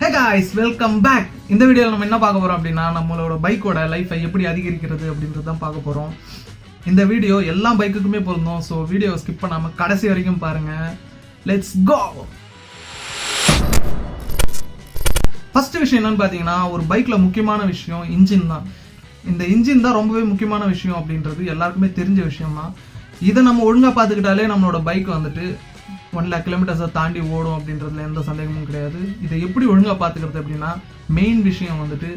Hey guys, welcome back. இந்த வீடியோல நம்ம என்ன பார்க்க போறோம் அப்படினா நம்மளோட பைக்கோட லைஃபை எப்படி அதிகரிக்கிறது அப்படிங்கறத தான் பார்க்க போறோம். இந்த வீடியோ எல்லா பைக்குக்குமே பொருந்தும். சோ வீடியோவை ஸ்கிப் பண்ணாம கடைசி வரைக்கும் பாருங்க. Let's go. ஃபர்ஸ்ட் விஷயம் என்னன்னு பாத்தீங்கன்னா ஒரு பைக்ல முக்கியமான விஷயம் இன்ஜின் தான். இந்த இன்ஜின் தான் ரொம்பவே முக்கியமான விஷயம் அப்படின்றது எல்லாருக்குமே தெரிஞ்ச விஷயம் தான். இதை நம்ம ஒழுங்கா பாத்துக்கிட்டாலே நம்மளோட பைக் வந்துட்டு 1 lakh kilometers தாண்டி ஓடும் அப்படின்றதுல எந்த சந்தேகமும் கிடையாது. இதை எப்படி ஒழுங்கா பாத்துக்கிறது அப்படின்னா மெயின் விஷயம் வந்துட்டு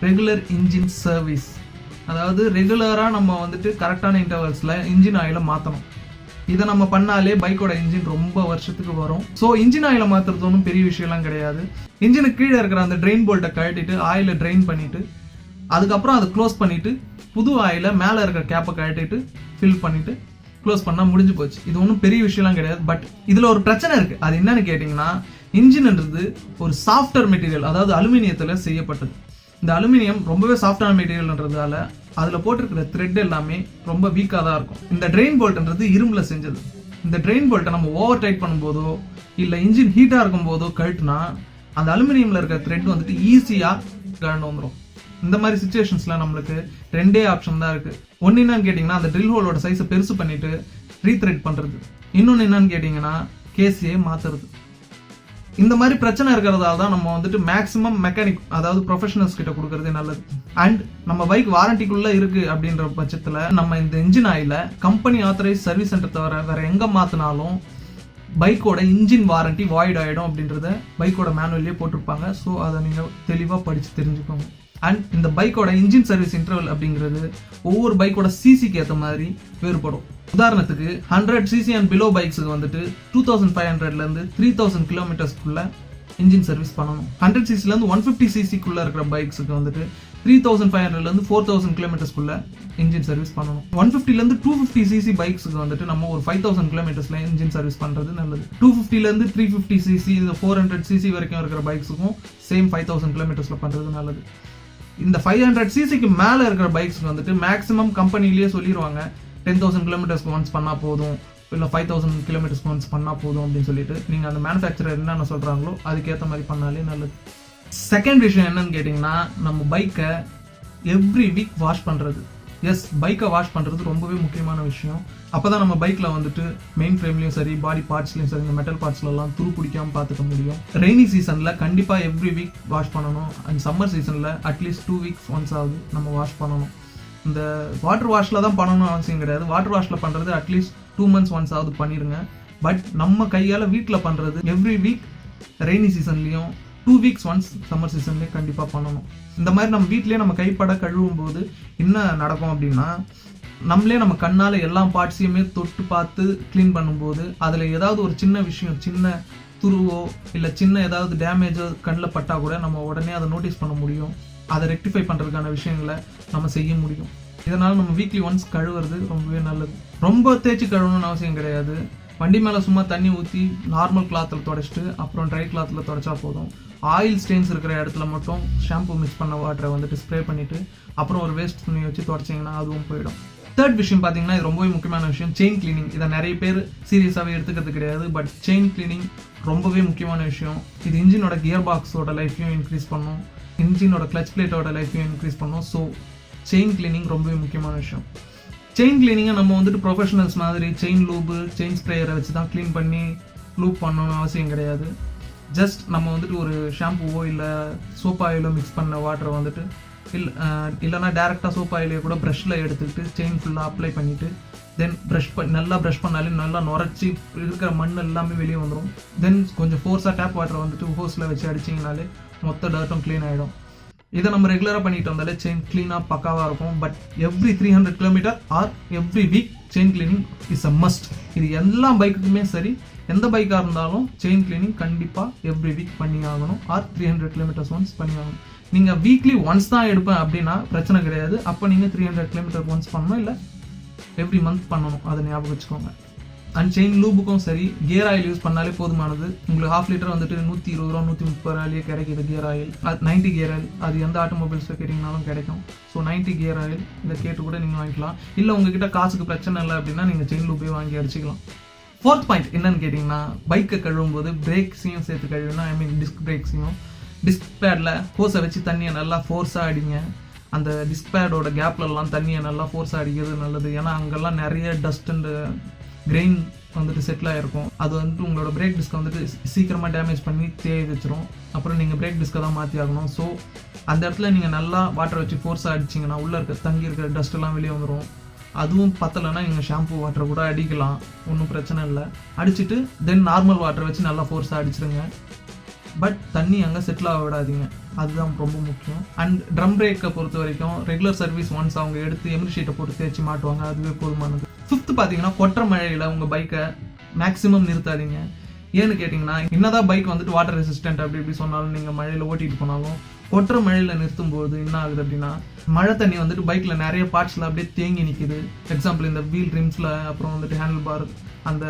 ரெகுலர் இன்ஜின் சர்வீஸ். அதாவது ரெகுலரா நம்ம வந்துட்டு கரெக்டான இன்டர்வல்ஸ்ல இன்ஜின் ஆயில மாத்தணும். இதை நம்ம பண்ணாலே பைக்கோட இன்ஜின் ரொம்ப வருஷத்துக்கு வரும். ஸோ இன்ஜின் ஆயில மாத்துறது ஒன்றும் பெரிய விஷயம்லாம் கிடையாது. இன்ஜினுக்கு கீழே இருக்கிற அந்த ட்ரெயின் போல்ட்டை கழட்டிட்டு ஆயில ட்ரெயின் பண்ணிட்டு அதுக்கப்புறம் அதை க்ளோஸ் பண்ணிட்டு புது ஆயில மேலே இருக்கிற கேப்பை கழட்டிட்டு ஃபில் பண்ணிட்டு க்ளோஸ் பண்ணா முடிஞ்சு போச்சு. இது ஒன்றும் பெரிய விஷயம்லாம் கிடையாது. பட் இதுல ஒரு பிரச்சனை இருக்கு. அது என்னன்னு கேட்டீங்கன்னா இன்ஜின்ன்றது ஒரு சாஃப்ட்வேர் மெட்டீரியல், அதாவது அலுமினியத்துல செய்யப்பட்டது. இந்த அலுமினியம் ரொம்பவே சாஃப்டான மெட்டீரியல்ன்றதால அதுல போட்டிருக்கிற த்ரெட் எல்லாமே ரொம்ப வீக்கா தான் இருக்கும். இந்த ட்ரெயின் போல்ட்ன்றது இரும்புல செஞ்சது. இந்த ட்ரெயின் போல்ட்டை நம்ம ஓவர் டைட் பண்ணும்போதோ இல்ல இன்ஜின் ஹீட்டா இருக்கும் போதோ கழட்டுனா அந்த அலுமினியம்ல இருக்கிற த்ரெட் வந்துட்டு ஈஸியா கழண்டு வந்துடும். இந்த மாதிரி சிச்சுவேஷன்ஸ்ல நம்மளுக்கு ரெண்டே ஆப்ஷன் தான் இருக்கு. ஒன்னு என்னன்னு கேட்டீங்கன்னா அந்த ட்ரில் ஹோலோட சைஸை பெருசு பண்ணிட்டு ரீத்ரெட் பண்றது. இன்னொன்னு என்னன்னு கேட்டீங்கன்னா கேஸையே மாத்துறது. இந்த மாதிரி பிரச்சனை இருக்கிறதால தான் நம்ம வந்துட்டு மேக்ஸிமம் மெக்கானிக், அதாவது ப்ரொஃபஷனல்ஸ் கிட்ட கொடுக்கறதே நல்லது. அண்ட் நம்ம பைக் வாரண்டிக்குள்ள இருக்கு அப்படின்ற பட்சத்துல நம்ம இந்த இன்ஜின் ஆயில கம்பெனி ஆத்தரைஸ் சர்வீஸ் சென்டர் தவிர வேற எங்க மாத்தினாலும் பைக்கோட இன்ஜின் வாரண்டி வாய்ட் ஆயிடும் அப்படின்றத பைக்கோட மேனுவல்லே போட்டிருப்பாங்க. ஸோ அதை நீங்க தெளிவா படிச்சு தெரிஞ்சுக்கோங்க. அண்ட் இந்த பைக்கோட இன்ஜின் சர்வீஸ் இன்டர்வல் அப்படிங்கிறது ஒவ்வொரு பைக்கோட சிசிக்கு ஏற்ற மாதிரி வேறுபடும். உதாரணத்துக்கு 100cc அண்ட் பிலோ பைக்ஸுக்கு வந்துட்டு 2500ல இருந்து 3000 கிலோமீட்டர்ஸ்க்குள்ள இன்ஜின் சர்வீஸ் பண்ணணும். 100cc இருந்து 150cc இருக்கிற பைக்ஸுக்கு வந்துட்டு 3500ல இருந்து 4000 கிலோமீட்டர்ஸ்க்குள்ள இன்ஜின் சர்வீஸ் பண்ணணும். 150ல இருந்து 250cc பைக்ஸுக்கு வந்துட்டு நம்ம ஒரு 5000 கிலோமீட்டர்ஸ்ல இன்ஜின் சர்வீஸ் பண்றது நல்லது. 250ல இருந்து 350cc இந்த 400cc வரைக்கும் இருக்கிற பைக்ஸுக்கும் சேம் 5000 கிலோமீட்டர்ஸ்ல பண்றது நல்லது. இந்த 500cc மேல இருக்கிற பைக்ஸ்க்கு வந்துட்டு மேக்ஸிமம் கம்பெனிலேயே சொல்லிடுவாங்க 10,000 கிலோமீட்டர்ஸ்க்கு ஒன்ஸ் பண்ணா போதும், இல்லை 5,000 கிலோமீட்டர்ஸ்க்கு ஒன்ஸ் பண்ணா போதும் அப்படின்னு சொல்லிட்டு நீங்க அந்த மேனுஃபேக்சரர் என்னென்ன சொல்றாங்களோ அதுக்கேற்ற மாதிரி பண்ணாலே நல்லது. செகண்ட் விஷயம் என்னன்னு கேட்டீங்கன்னா நம்ம பைக்கை எவ்ரி வீக் வாஷ் பண்றது. எஸ், பைக்கை வாஷ் பண்றது ரொம்பவே முக்கியமான விஷயம். அப்பதான் நம்ம பைக்ல வந்துட்டு மெயின் ஃப்ரேம்லயும் சரி பாடி பார்ட்ஸ்லயும் சரி இந்த மெட்டல் பார்ட்ஸ்ல எல்லாம் துரு பிடிக்காம பார்த்துக்க முடியும். ரெய்னி சீசன்ல கண்டிப்பா எவ்ரி வீக் வாஷ் பண்ணணும். அண்ட் சம்மர் சீசன்ல அட்லீஸ்ட் 2 weeks ஒன்ஸ் ஆகுது நம்ம வாஷ் பண்ணணும். இந்த வாட்டர் வாஷ்ல தான் பண்ணணும் அவசியம் கிடையாது. வாட்டர் வாஷ்ல பண்றது அட்லீஸ்ட் 2 months ஒன்ஸ் ஆகுது பண்ணிருங்க. பட் நம்ம கையால வீட்டில் பண்றது எவ்ரி வீக் ரெய்னி சீசன்லயும் 2 weeks ஒன்ஸ் சம்மர் சீசன்லேயே கண்டிப்பாக பண்ணணும். இந்த மாதிரி நம்ம வீட்லேயே நம்ம கைப்பட கழுவும் போது என்ன நடக்கும் அப்படின்னா நம்மளே நம்ம கண்ணால் எல்லா பார்ட்ஸையுமே தொட்டு பார்த்து க்ளீன் பண்ணும்போது அதில் ஏதாவது ஒரு சின்ன விஷயம், சின்ன துருவோ இல்லை சின்ன ஏதாவது டேமேஜோ கண்ணில் பட்டால் கூட நம்ம உடனே அதை நோட்டீஸ் பண்ண முடியும். அதை ரெக்டிஃபை பண்ணுறதுக்கான விஷயங்களை நம்ம செய்ய முடியும். இதனால் நம்ம வீக்லி ஒன்ஸ் கழுவுறது ரொம்பவே நல்லது. ரொம்ப தேய்ச்சி கழுவணும்னு அவசியம் கிடையாது. வண்டி மேலே சும்மா தண்ணி ஊற்றி நார்மல் கிளாத்தில் துடைச்சிட்டு அப்புறம் ட்ரை கிளாத்தில் துடைச்சா போதும். ஆயில் ஸ்டெயின்ஸ் இருக்கிற இடத்துல மட்டும் ஷாம்பு மிக்ஸ் பண்ண வாட்டரை வந்துட்டு ஸ்ப்ரே பண்ணிட்டு அப்புறம் ஒரு வேஸ்ட் துணி வச்சு துடைச்சிங்கன்னா அதுவும் போயிடும். தேர்ட் விஷயம் பார்த்தீங்கன்னா இது ரொம்பவே முக்கியமான விஷயம், செயின் கிளீனிங். இதை நிறைய பேர் சீரியஸாகவே எடுத்துக்கிறது கிடையாது. பட் செயின் கிளீனிங் ரொம்பவே முக்கியமான விஷயம். இது இன்ஜினோட கியர் பாக்ஸோட லைஃப்பையும் இன்க்ரீஸ் பண்ணும், இன்ஜினோட கிளச் பிளேட்டோட லைஃப்பையும் இன்க்ரீஸ் பண்ணும். ஸோ செயின் கிளீனிங் ரொம்பவே முக்கியமான விஷயம். செயின் கிளீனிங்கை நம்ம வந்துட்டு ப்ரொஃபஷனல்ஸ் மாதிரி செயின் லூபு, செயின் ஸ்ப்ரேயரை வச்சு தான் க்ளீன் பண்ணி லூப் பண்ணணும்னு அவசியம் கிடையாது. ஜஸ்ட் நம்ம வந்துட்டு ஒரு ஷாம்புவோ இல்லை சோப் ஆயிலோ மிக்ஸ் பண்ண வாட்டரை வந்துட்டு இல்லைனா டேரெக்டாக சோப் ஆயிலே கூட ப்ரஷ்ஷில் எடுத்துக்கிட்டு செயின் ஃபுல்லாக அப்ளை பண்ணிவிட்டு தென் நல்லா ப்ரஷ் பண்ணாலே நல்லா நுரைச்சி இருக்கிற மண் எல்லாமே வெளியே வந்துடும். தென் கொஞ்சம் ஃபோர்ஸாக டேப் வாட்டரை வந்துட்டு ஹோஸில் வச்சு அடிச்சிங்கனாலே மொத்த டர்ட்டும் க்ளீன் ஆகிடும். இதை நம்ம ரெகுலராக பண்ணிட்டு வந்தாலே செயின் க்ளீனாக பக்காவாக இருக்கும். But every 300 kilometre or every week chain cleaning is a must. இது எல்லா பைக்குக்குமே சரி, எந்த பைக்காக இருந்தாலும் செயின் கிளீனிங் கண்டிப்பாக எவ்ரி வீக் பண்ணி ஆகணும் ஆர் 300 கிலோமீட்டர்ஸ் ஒன்ஸ் பண்ணி ஆகணும். நீங்கள் வீக்லி ஒன்ஸ் தான் எடுப்பேன் அப்படின்னா பிரச்சனை கிடையாது. அப்போ நீங்கள் 300 கிலோமீட்டர் ஒன்ஸ் பண்ணணும், இல்லை எவ்ரி மந்த் பண்ணணும். அதை ஞாபகம் வச்சுக்கோங்க. அண்ட் செயின் லூபுக்கும் சரி கியர் ஆயில் யூஸ் பண்ணாலே போதுமானது. உங்களுக்கு 1/2 liter வந்துட்டு 120 ரூபா 130 ரூபாயிலேயே கிடைக்கிது கியர் ஆயில். அது 90 கியர் ஆயில். அது எந்த ஆட்டோமொபைல்ஸில் கேட்டிங்கனாலும் கிடைக்கும். ஸோ 90 கியர் ஆயில் இதை கேட்டு கூட நீங்கள் வாங்கிக்கலாம். இல்லை உங்ககிட்ட காசுக்கு பிரச்சனை இல்லை அப்படின்னா நீங்கள் செயின் லூபே வாங்கி அடிச்சிக்கலாம். ஃபோர்த் பாயிண்ட் என்னன்னு கேட்டிங்கன்னா பைக்கை கழுவும் போது பிரேக்ஸையும் சேர்த்து கழுவினா, ஐ மீன் டிஸ்க் பிரேக்ஸையும் டிஸ்க் பேடில் ஹோஸை வச்சு தண்ணியை நல்லா ஃபோர்ஸாக அடிங்க. அந்த டிஸ்க் பேடோட கேப்லலாம் தண்ணியை நல்லா ஃபோர்ஸாக அடிக்கிறது நல்லது. ஏன்னா அங்கெல்லாம் நிறைய டஸ்ட் அண்ட் கிரெயின் வந்துட்டு செட்டில் ஆகிருக்கும். அது வந்துட்டு உங்களோட பிரேக் டிஸ்கை வந்துட்டு சீக்கிரமாக டேமேஜ் பண்ணி தேய் வச்சிரும். அப்புறம் நீங்கள் பிரேக் டிஸ்கை தான் மாற்றி ஆகணும். ஸோ அந்த இடத்துல நீங்கள் நல்லா வாட்டர் வச்சு ஃபோர்ஸாக அடிச்சிங்கன்னா உள்ளே இருக்க தங்கி இருக்கிற டஸ்ட்டெல்லாம் வெளியே வந்துடும். அதுவும் பத்தலைன்னா நீங்கள் ஷாம்பு வாட்டரை கூட அடிக்கலாம், ஒன்றும் பிரச்சனை இல்லை. அடிச்சுட்டு தென் நார்மல் வாட்டரை வச்சு நல்லா ஃபோர்ஸாக அடிச்சிருங்க. பட் தண்ணி அங்கே செட்டில் ஆக விடாதீங்க, அதுதான் ரொம்ப முக்கியம். அண்ட் ட்ரம் பிரேக்கை பொறுத்த வரைக்கும் ரெகுலர் சர்வீஸ் ஒன்ஸ் அவங்க எடுத்து எம்ரி ஷீட்டை போட்டு தேய்ச்சி மாட்டுவாங்க, அதுவே போதுமானது. 5th பார்த்தீங்கன்னா கொற்ற மழையில் உங்கள் பைக்கை மேக்ஸிமம் நிறுத்தாதீங்க. ஏன்னு கேட்டிங்கன்னா என்னதான் பைக் வந்துட்டு வாட்டர் ரெசிஸ்டன்ட் அப்படி இப்படி சொன்னாலும் நீங்கள் மழையில் ஓட்டிகிட்டு போனாலும் கொற்ற மழையில் நிறுத்தும் போது என்ன ஆகுது அப்படின்னா மழை தண்ணி வந்துட்டு பைக்கில் நிறைய பார்ட்ஸில் அப்படியே தேங்கி நிற்கிது. எக்ஸாம்பிள் இந்த வீல் ரிம்ஸில், அப்புறம் வந்துட்டு ஹேண்டில் பார், அந்த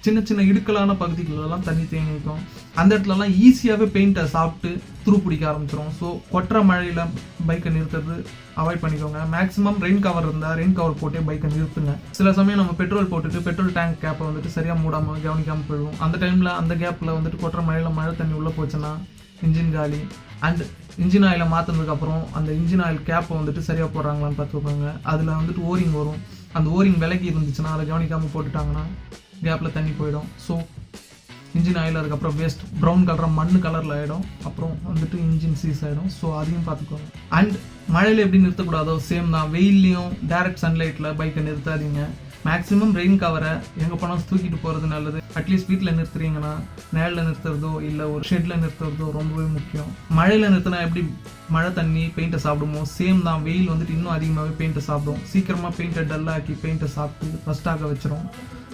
சின்ன சின்ன இடுக்கலான பகுதிகளெல்லாம் தண்ணி தேங்கி நிற்கும். அந்த இடத்துலலாம் ஈஸியாகவே பெயிண்ட்டை சாப்பிட்டு துரு பிடிக்க ஆரம்பிச்சிடும். ஸோ கொற்ற மழையில் பைக்கை நிறுத்துறது அவாய்ட் பண்ணிக்கோங்க. மேக்ஸிமம் ரெயின் கவர் இருந்தால் ரெயின் கவர் போட்டே பைக்கை நிறுத்துங்க. சில சமயம் நம்ம பெட்ரோல் போட்டுட்டு பெட்ரோல் டேங்க் கேப்பை வந்துட்டு சரியாக மூடாமல் கவனிக்காமல் போயிடுவோம். அந்த டைமில் அந்த கேப்பில் வந்துட்டு கொற்ற மழையில் மழை தண்ணி உள்ளே போச்சுன்னா இன்ஜின் காலி. அண்ட் இன்ஜின் ஆயிலை மாற்றினதுக்கப்புறம் அந்த இன்ஜின் ஆயில் கேப்பை வந்துட்டு சரியாக போடுறாங்களான்னு பார்த்துக்கோங்க. அதில் வந்துட்டு ஓரிங் வரும். அந்த ஓரிங் விலகி இருந்துச்சுன்னா அதை கவனிக்காமல் போட்டுட்டாங்கன்னா கேப்பில் தண்ணி போயிடும். ஸோ இன்ஜின் ஆயில் அதுக்கப்புறம் வேஸ்ட் ப்ரௌன் கலராக மண் கலரில் ஆகிடும். அப்புறம் வந்துட்டு இன்ஜின் சீஸ் ஆகிடும். ஸோ அதையும் பார்த்துக்கோங்க. அண்ட் மழையில் எப்படி நிறுத்தக்கூடாதோ சேம் தான், வெயில்லையும் டைரக்ட் சன்லைட்டில் பைக்கை நிறுத்தாதீங்க. மேக்ஸிமம் ரெயின் கவரை எங்கே போனாலும் தூக்கிட்டு போகிறது நல்லது. அட்லீஸ்ட் வீட்டில் நிறுத்துறீங்கன்னா நேரில் நிறுத்துறதோ இல்லை ஒரு ஷெட்டில் நிறுத்துறதோ ரொம்பவே முக்கியம். மழையில் நிறுத்தினா எப்படி மழை தண்ணி பெயிண்ட்டை சாப்பிடுமோ சேம் தான், வெயில் வந்துட்டு இன்னும் அதிகமாகவே பெயிண்ட்டை சாப்பிடும். சீக்கிரமாக பெயிண்ட்டை டல்லாக்கி பெயிண்ட்டை சாப்பிட்டு ஃபஸ்ட்டாக வச்சிரும்.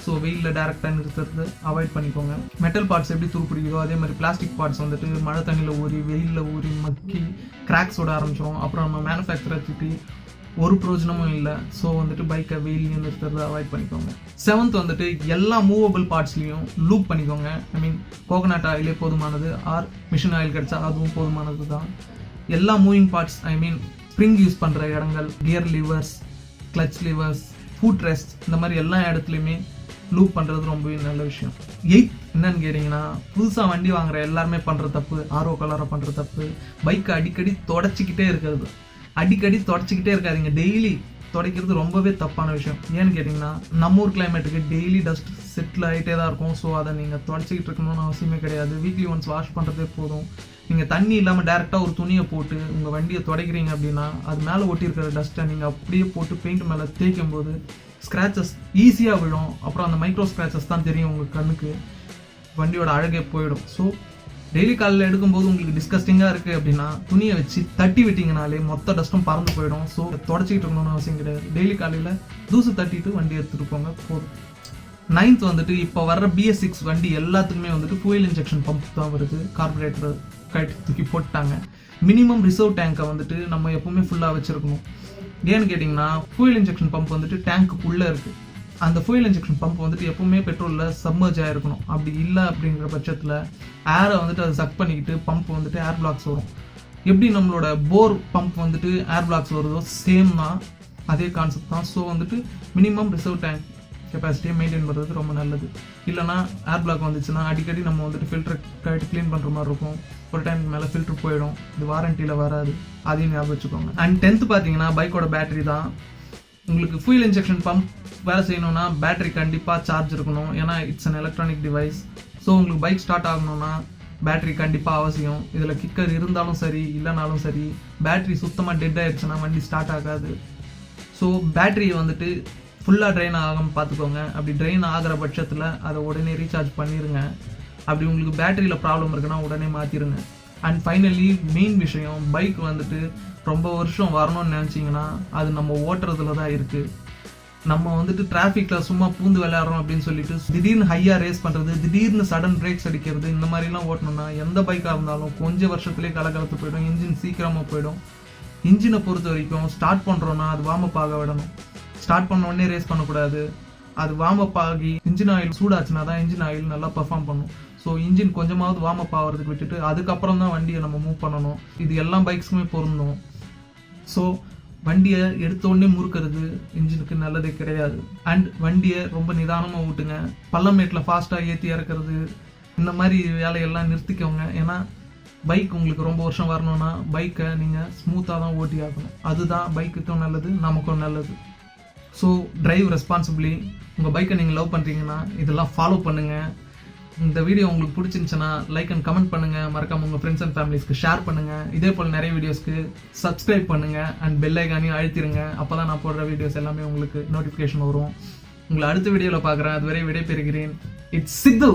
ஸோ வெயிலில் டேரெக்டாக நிறுத்துறது அவாய்ட் பண்ணிக்கோங்க. மெட்டல் பார்ட்ஸ் எப்படி துருப்பிடிக்குதோ அதே மாதிரி பிளாஸ்டிக் பார்ட்ஸ் வந்துட்டு மழை தண்ணியில் ஊறி வெயிலில் ஊறி மக்கி கிராக்ஸ் ஓட ஆரம்பிச்சிடும். அப்புறம் நம்ம மேனுஃபேக்சரர் திட்டி ஒரு பிரயோஜனமும் இல்லை. ஸோ வந்துட்டு பைக்கை வெயிலையும் நிறுத்துறதை அவாய்ட் பண்ணிக்கோங்க. 7th வந்துட்டு எல்லா மூவபிள் பார்ட்ஸ்லையும் லூப் பண்ணிக்கோங்க. ஐ மீன் கோகனட் ஆயிலே போதுமானது, ஆர் மிஷின் ஆயில் கிடச்சா அதுவும் போதுமானது தான். எல்லா மூவிங் பார்ட்ஸ் ஐ மீன் ஸ்ப்ரிங் யூஸ் பண்ணுற இடங்கள், gear levers, clutch levers, food rest, இந்த மாதிரி எல்லா இடத்துலையுமே லூப் பண்ணுறது ரொம்பவே நல்ல விஷயம். 8th என்னன்னு கேட்டிங்கன்னா புதுசாக வண்டி வாங்குற எல்லாருமே பண்ணுற தப்பு, ஆர்ஓ கலரை பண்ணுற தப்பு, பைக்கை அடிக்கடி தொடச்சிக்கிட்டே இருக்கிறது. அடிக்கடி தொடச்சிக்கிட்டே இருக்காதிங்க, டெய்லி துடைக்கிறது ரொம்பவே தப்பான விஷயம். ஏன்னு கேட்டிங்கன்னா நம்ம ஊர் கிளைமேட்டுக்கு டெய்லி டஸ்ட் செட்டில் ஆகிட்டே தான் இருக்கும். ஸோ அதை நீங்கள் தொடச்சிக்கிட்டு இருக்கணும்னு அவசியமே கிடையாது. வீக்லி ஒன்ஸ் வாஷ் பண்ணுறதே போதும். நீங்கள் தண்ணி இல்லாமல் டேரெக்டாக ஒரு துணியை போட்டு உங்கள் வண்டியை துடைக்கிறீங்க அப்படின்னா அது மேலே ஒட்டியிருக்கிற டஸ்ட்டை நீங்கள் அப்படியே போட்டு பெயிண்ட் மேலே தேய்க்கும் போது ஸ்க்ராச்சஸ் ஈஸியாக விழும். அப்புறம் அந்த மைக்ரோ ஸ்க்ராச்சஸ் தான் தெரியும் உங்கள் கண்ணுக்கு, வண்டியோட அழகே போயிடும். ஸோ டெய்லி காலையில் எடுக்கும்போது உங்களுக்கு டிஸ்கஸ்டிங்காக இருக்குது அப்படின்னா துணியை வச்சு தட்டி விட்டிங்கனாலே மொத்த டஸ்ட்டும் பறந்து போயிடும். ஸோ தொடச்சிக்கிட்டு இருக்கணும்னு அவசியம் கிடையாது. டெய்லி காலையில் தூசு தட்டிட்டு வண்டி எடுத்துகிட்டு போங்க போதும். 9th வந்துட்டு இப்போ வர்ற BS6 வண்டி எல்லாத்துக்குமே வந்துட்டு ஃபியூயல் இன்ஜெக்ஷன் பம்ப் தான் வருது. கார்பரேட்டர் கட்டி தூக்கி போட்டாங்க. மினிமம் ரிசர்வ் டேங்கை வந்துட்டு நம்ம எப்பவுமே ஃபுல்லாக வச்சுருக்கணும். ஏன்னு கேட்டிங்கன்னா ஃபியூயல் இன்ஜெக்ஷன் பம்ப் வந்துட்டு டேங்க்குள்ளே இருக்குது. அந்த ஃபியூயல் இன்ஜெக்ஷன் பம்ப் வந்துட்டு எப்பவுமே பெட்ரோலில் சப்மர்ஜ் ஆகிருக்கணும். அப்படி இல்லை அப்படிங்கிற பட்சத்தில் ஏரை வந்துட்டு அதை சக் பண்ணிக்கிட்டு பம்ப் வந்துட்டு ஏர் பிளாக்ஸ் வரும். எப்படி நம்மளோட போர் பம்ப் வந்துட்டு ஏர் பிளாக்ஸ் வருதோ சேம் தான், அதே கான்செப்ட் தான். ஸோ வந்துட்டு மினிமம் ரிசர்வ் டேங்க் கெப்பாசிட்டியை மெயின்டைன் பண்ணுறது ரொம்ப நல்லது. இல்லைனா ஏர் பிளாக் வந்துச்சுன்னா அடிக்கடி நம்ம வந்துட்டு ஃபில்டர் கழிட்டு க்ளீன் பண்ணுற மாதிரி இருக்கும். ஒரு டைம் மேலே ஃபில்டர் போயிடும், இது வாரண்டியில் வராது, அதையும் ஞாபகம் வச்சுக்கோங்க. அண்ட் 10th பார்த்தீங்கன்னா பைக்கோட பேட்டரி தான். உங்களுக்கு ஃபியூயல் இன்ஜெக்ஷன் பம்ப் வேலை செய்யணும்னா பேட்டரி கண்டிப்பாக சார்ஜ் இருக்கணும். ஏன்னா it's an electronic device. So உங்களுக்கு பைக் ஸ்டார்ட் ஆகணும்னா பேட்டரி கண்டிப்பாக அவசியம். இதில் கிக்கர் இருந்தாலும் சரி இல்லைனாலும் சரி, பேட்டரி சுத்தமாக டெட் ஆயிடுச்சுன்னா வண்டி ஸ்டார்ட் ஆகாது. ஸோ பேட்டரியை வந்துட்டு ஃபுல்லாக ட்ரெயின் ஆகாமல் பார்த்துக்கோங்க. அப்படி ட்ரெயின் ஆகிற பட்சத்தில் அதை உடனே ரீசார்ஜ் பண்ணிடுங்க. அப்படி உங்களுக்கு பேட்டரியில் ப்ராப்ளம் இருக்குன்னா உடனே மாற்றிடுங்க. அண்ட் ஃபைனலி மெயின் விஷயம், பைக் வந்துட்டு ரொம்ப வருஷம் வரணும்னு நினச்சிங்கன்னா அது நம்ம ஓட்டுறதுல தான் இருக்குது. நம்ம வந்துட்டு டிராஃபிக்கில் சும்மா பூந்து விளையாடுறோம் அப்படின்னு சொல்லிட்டு திடீர்னு ஹையாக ரேஸ் பண்ணுறது, திடீர்னு சடன் பிரேக்ஸ் அடிக்கிறது, இந்த மாதிரிலாம் ஓட்டணும்னா எந்த பைக்காக இருந்தாலும் கொஞ்சம் வருஷத்துலேயே கலகலத்து போயிடும், இன்ஜின் சீக்கிரமாக போயிடும். இன்ஜினை பொறுத்த வரைக்கும் ஸ்டார்ட் பண்ணுறோன்னா அது வார்ம் அப் ஆக விடணும். ஸ்டார்ட் பண்ண உடனே ரேஸ் பண்ணக்கூடாது. அது வார்ம் அப் ஆகி இன்ஜின் ஆயில் சூடாச்சுன்னா தான் இன்ஜின் ஆயில் நல்லா பெர்ஃபார்ம் பண்ணும். ஸோ இன்ஜின் கொஞ்சமாவது வார்ம் அப் ஆகிறதுக்கு விட்டுட்டு அதுக்கப்புறம் தான் வண்டியை நம்ம மூவ் பண்ணணும். இது எல்லா பைக்ஸுக்குமே பொருந்தும். ஸோ வண்டியை எடுத்த உடனே முறுக்கிறது இன்ஜினுக்கு நல்லதே கிடையாது. அண்ட் வண்டியை ரொம்ப நிதானமாக ஓட்டுங்க. பள்ளமேட்டில் ஃபாஸ்ட்டாக ஏற்றி இறக்குறது, இந்த மாதிரி வேலையெல்லாம் நிறுத்திக்கோங்க. ஏன்னா பைக் உங்களுக்கு ரொம்ப வருஷம் வரணும்னா பைக்கை நீங்கள் ஸ்மூத்தாக தான் ஓட்டி ஆகணும். அதுதான் பைக்குக்கும் நல்லது, நமக்கும் நல்லது. So drive responsibly. உங்கள் பைக்கை நீங்கள் லவ் பண்ணுறீங்கன்னா இதெல்லாம் ஃபாலோ பண்ணுங்கள். இந்த வீடியோ உங்களுக்கு பிடிச்சிருந்துச்சுன்னா லைக் அண்ட் கமெண்ட் பண்ணுங்கள். மறக்காம உங்கள் ஃப்ரெண்ட்ஸ் அண்ட் ஃபேமிலிஸ்க்கு ஷேர் பண்ணுங்கள். இதே போல் நிறைய வீடியோஸ்க்கு சப்ஸ்கிரைப் பண்ணுங்கள் அண்ட் பெல் ஐகானையும் அழுத்திடுங்க. அப்போ தான் நான் போடுற வீடியோஸ் எல்லாமே உங்களுக்கு நோட்டிஃபிகேஷன் வரும். உங்களை அடுத்த வீடியோவில் பார்க்குறேன். அதுவரை விடைபெறுகிறேன். இட்ஸ் சித்து.